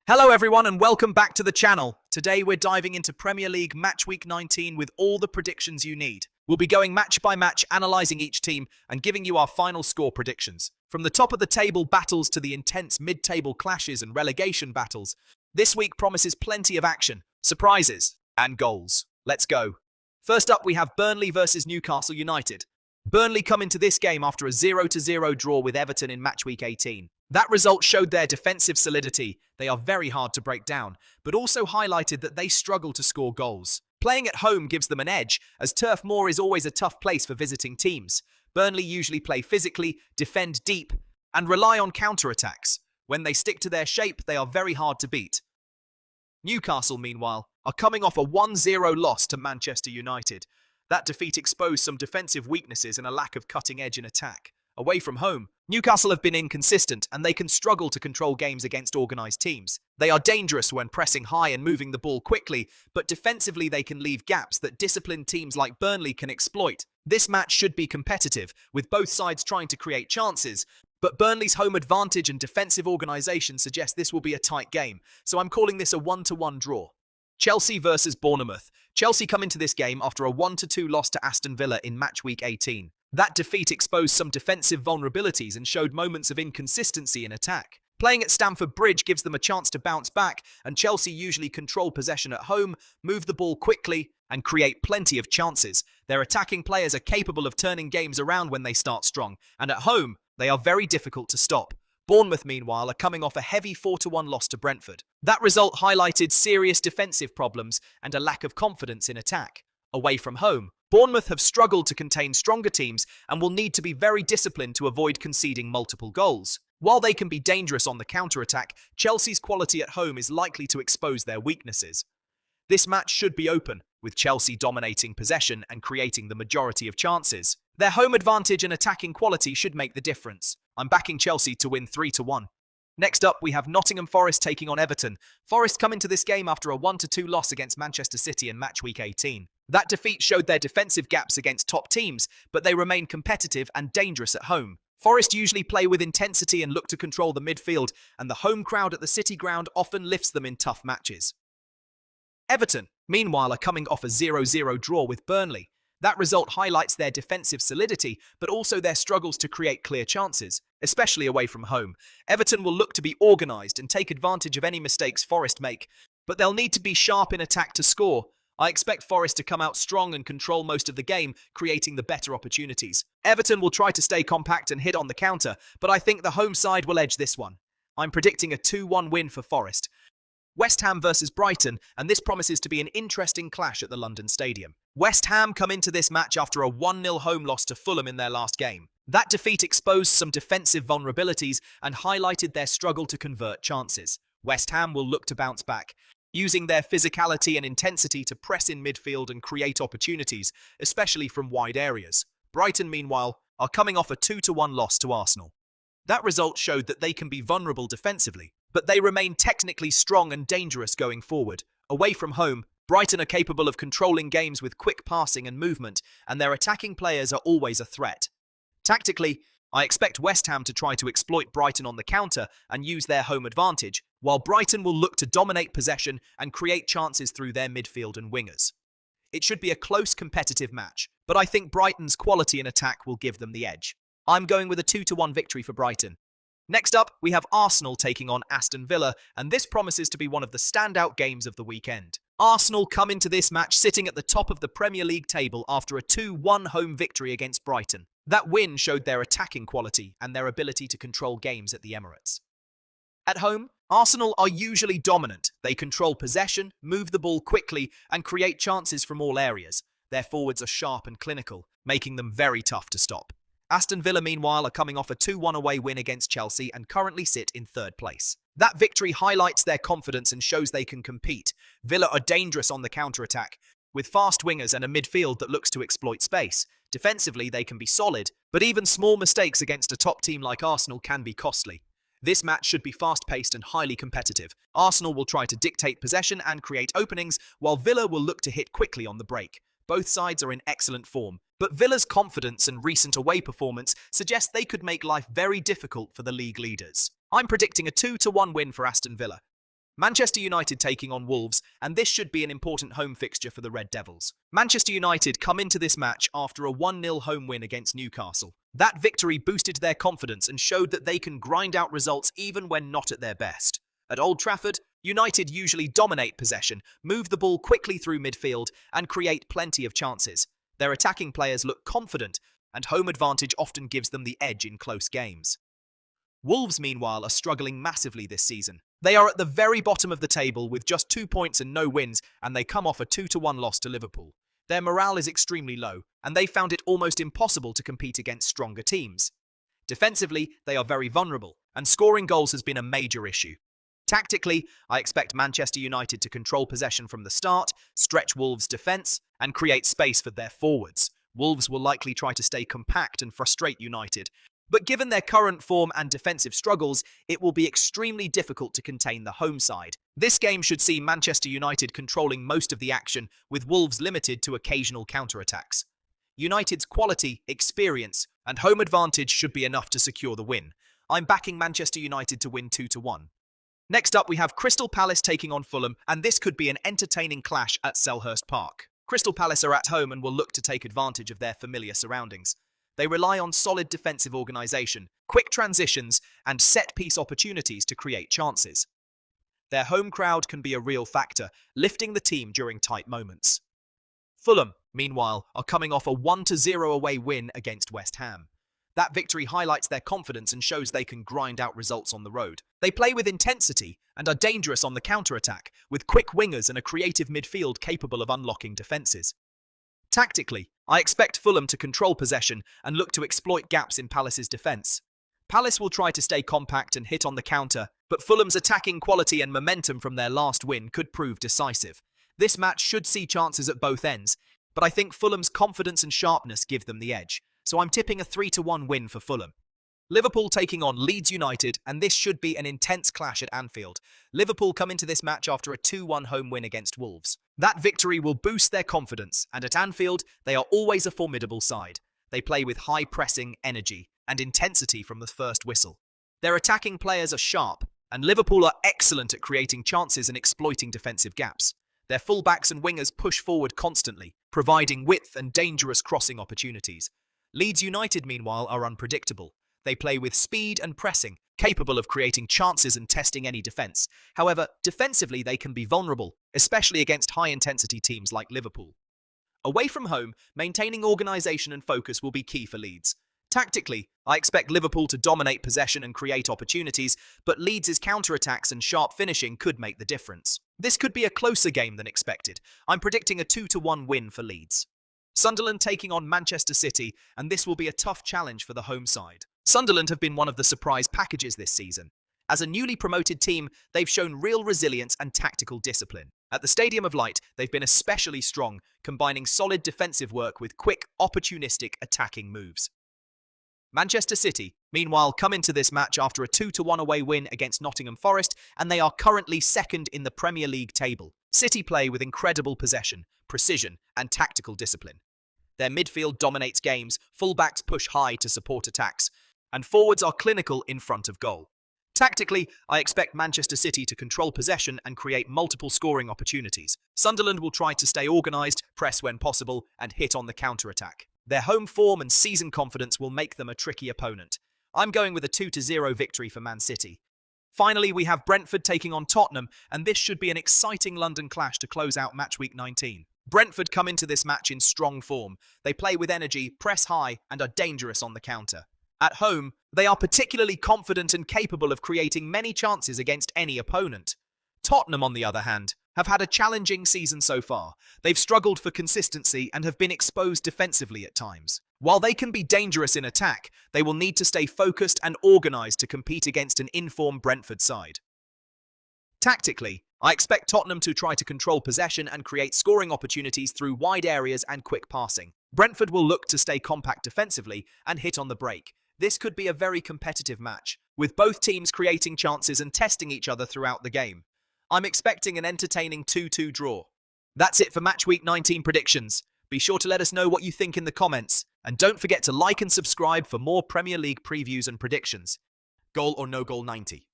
Hello everyone and welcome back to the channel. Today we're diving into Premier League Match Week 19 with all the predictions you need. We'll be going match by match, analysing each team and giving you our final score predictions. From the top of the table battles to the intense mid-table clashes and relegation battles, this week promises plenty of action, surprises and goals. Let's go. First up we have Burnley versus Newcastle United. Burnley come into this game after a 0-0 draw with Everton in Match Week 18. That result showed their defensive solidity. They are very hard to break down, but also highlighted that they struggle to score goals. Playing at home gives them an edge, as Turf Moor is always a tough place for visiting teams. Burnley usually play physically, defend deep, and rely on counter-attacks. When they stick to their shape, they are very hard to beat. Newcastle, meanwhile, are coming off a 1-0 loss to Manchester United. That defeat exposed some defensive weaknesses and a lack of cutting edge in attack. Away from home, Newcastle have been inconsistent and they can struggle to control games against organised teams. They are dangerous when pressing high and moving the ball quickly, but defensively they can leave gaps that disciplined teams like Burnley can exploit. This match should be competitive, with both sides trying to create chances, but Burnley's home advantage and defensive organisation suggest this will be a tight game, so I'm calling this a 1-1 draw. Chelsea versus Bournemouth. Chelsea come into this game after a 1-2 loss to Aston Villa in Match Week 18. That defeat exposed some defensive vulnerabilities and showed moments of inconsistency in attack. Playing at Stamford Bridge gives them a chance to bounce back, and Chelsea usually control possession at home, move the ball quickly, and create plenty of chances. Their attacking players are capable of turning games around when they start strong, and at home, they are very difficult to stop. Bournemouth, meanwhile, are coming off a heavy 4-1 loss to Brentford. That result highlighted serious defensive problems and a lack of confidence in attack. Away from home, Bournemouth have struggled to contain stronger teams and will need to be very disciplined to avoid conceding multiple goals. While they can be dangerous on the counter-attack, Chelsea's quality at home is likely to expose their weaknesses. This match should be open, with Chelsea dominating possession and creating the majority of chances. Their home advantage and attacking quality should make the difference. I'm backing Chelsea to win 3-1. Next up, we have Nottingham Forest taking on Everton. Forest come into this game after a 1-2 loss against Manchester City in Match Week 18. That defeat showed their defensive gaps against top teams, but they remain competitive and dangerous at home. Forest usually play with intensity and look to control the midfield, and the home crowd at the City ground often lifts them in tough matches. Everton, meanwhile, are coming off a 0-0 draw with Burnley. That result highlights their defensive solidity, but also their struggles to create clear chances, especially away from home. Everton will look to be organised and take advantage of any mistakes Forest make, but they'll need to be sharp in attack to score. I expect Forest to come out strong and control most of the game, creating the better opportunities. Everton will try to stay compact and hit on the counter, but I think the home side will edge this one. I'm predicting a 2-1 win for Forest. West Ham versus Brighton, and this promises to be an interesting clash at the London Stadium. West Ham come into this match after a 1-0 home loss to Fulham in their last game. That defeat exposed some defensive vulnerabilities and highlighted their struggle to convert chances. West Ham will look to bounce back, using their physicality and intensity to press in midfield and create opportunities, especially from wide areas. Brighton, meanwhile, are coming off a 2-1 loss to Arsenal. That result showed that they can be vulnerable defensively, but they remain technically strong and dangerous going forward. Away from home, Brighton are capable of controlling games with quick passing and movement, and their attacking players are always a threat. Tactically, I expect West Ham to try to exploit Brighton on the counter and use their home advantage, while Brighton will look to dominate possession and create chances through their midfield and wingers. It should be a close competitive match, but I think Brighton's quality in attack will give them the edge. I'm going with a 2-1 victory for Brighton. Next up, we have Arsenal taking on Aston Villa, and this promises to be one of the standout games of the weekend. Arsenal come into this match sitting at the top of the Premier League table after a 2-1 home victory against Brighton. That win showed their attacking quality and their ability to control games at the Emirates. At home, Arsenal are usually dominant. They control possession, move the ball quickly, and create chances from all areas. Their forwards are sharp and clinical, making them very tough to stop. Aston Villa, meanwhile, are coming off a 2-1 away win against Chelsea and currently sit in third place. That victory highlights their confidence and shows they can compete. Villa are dangerous on the counter-attack, with fast wingers and a midfield that looks to exploit space. Defensively, they can be solid, but even small mistakes against a top team like Arsenal can be costly. This match should be fast-paced and highly competitive. Arsenal will try to dictate possession and create openings, while Villa will look to hit quickly on the break. Both sides are in excellent form, but Villa's confidence and recent away performance suggest they could make life very difficult for the league leaders. I'm predicting a 2-1 win for Aston Villa. Manchester United taking on Wolves, and this should be an important home fixture for the Red Devils. Manchester United come into this match after a 1-0 home win against Newcastle. That victory boosted their confidence and showed that they can grind out results even when not at their best. At Old Trafford, United usually dominate possession, move the ball quickly through midfield, and create plenty of chances. Their attacking players look confident, and home advantage often gives them the edge in close games. Wolves, meanwhile, are struggling massively this season. They are at the very bottom of the table with just 2 points and no wins, and they come off a 2-1 loss to Liverpool. Their morale is extremely low, and they found it almost impossible to compete against stronger teams. Defensively, they are very vulnerable, and scoring goals has been a major issue. Tactically, I expect Manchester United to control possession from the start, stretch Wolves' defence, and create space for their forwards. Wolves will likely try to stay compact and frustrate United, but given their current form and defensive struggles, it will be extremely difficult to contain the home side. This game should see Manchester United controlling most of the action, with Wolves limited to occasional counter-attacks. United's quality, experience, and home advantage should be enough to secure the win. I'm backing Manchester United to win 2-1. Next up, we have Crystal Palace taking on Fulham, and this could be an entertaining clash at Selhurst Park. Crystal Palace are at home and will look to take advantage of their familiar surroundings. They rely on solid defensive organisation, quick transitions, and set-piece opportunities to create chances. Their home crowd can be a real factor, lifting the team during tight moments. Fulham, meanwhile, are coming off a 1-0 away win against West Ham. That victory highlights their confidence and shows they can grind out results on the road. They play with intensity and are dangerous on the counter-attack, with quick wingers and a creative midfield capable of unlocking defences. Tactically, I expect Fulham to control possession and look to exploit gaps in Palace's defence. Palace will try to stay compact and hit on the counter, but Fulham's attacking quality and momentum from their last win could prove decisive. This match should see chances at both ends, but I think Fulham's confidence and sharpness give them the edge, so I'm tipping a 3-1 win for Fulham. Liverpool taking on Leeds United, and this should be an intense clash at Anfield. Liverpool come into this match after a 2-1 home win against Wolves. That victory will boost their confidence, and at Anfield, they are always a formidable side. They play with high pressing, energy, and intensity from the first whistle. Their attacking players are sharp, and Liverpool are excellent at creating chances and exploiting defensive gaps. Their fullbacks and wingers push forward constantly, providing width and dangerous crossing opportunities. Leeds United, meanwhile, are unpredictable. They play with speed and pressing, capable of creating chances and testing any defence. However, defensively they can be vulnerable, especially against high-intensity teams like Liverpool. Away from home, maintaining organisation and focus will be key for Leeds. Tactically, I expect Liverpool to dominate possession and create opportunities, but Leeds' counter-attacks and sharp finishing could make the difference. This could be a closer game than expected. I'm predicting a 2-1 win for Leeds. Sunderland taking on Manchester City, and this will be a tough challenge for the home side. Sunderland have been one of the surprise packages this season. As a newly promoted team, they've shown real resilience and tactical discipline. At the Stadium of Light, they've been especially strong, combining solid defensive work with quick, opportunistic attacking moves. Manchester City, meanwhile, come into this match after a 2-1 away win against Nottingham Forest, and they are currently second in the Premier League table. City play with incredible possession, precision, and tactical discipline. Their midfield dominates games, fullbacks push high to support attacks, and forwards are clinical in front of goal. Tactically, I expect Manchester City to control possession and create multiple scoring opportunities. Sunderland will try to stay organised, press when possible, and hit on the counter-attack. Their home form and season confidence will make them a tricky opponent. I'm going with a 2-0 victory for Man City. Finally, we have Brentford taking on Tottenham, and this should be an exciting London clash to close out Matchweek 19. Brentford come into this match in strong form. They play with energy, press high, and are dangerous on the counter. At home, they are particularly confident and capable of creating many chances against any opponent. Tottenham, on the other hand, have had a challenging season so far. They've struggled for consistency and have been exposed defensively at times. While they can be dangerous in attack, they will need to stay focused and organised to compete against an informed Brentford side. Tactically, I expect Tottenham to try to control possession and create scoring opportunities through wide areas and quick passing. Brentford will look to stay compact defensively and hit on the break. This could be a very competitive match, with both teams creating chances and testing each other throughout the game. I'm expecting an entertaining 2-2 draw. That's it for Matchweek 19 predictions. Be sure to let us know what you think in the comments, and don't forget to like and subscribe for more Premier League previews and predictions. Goal or no goal 90.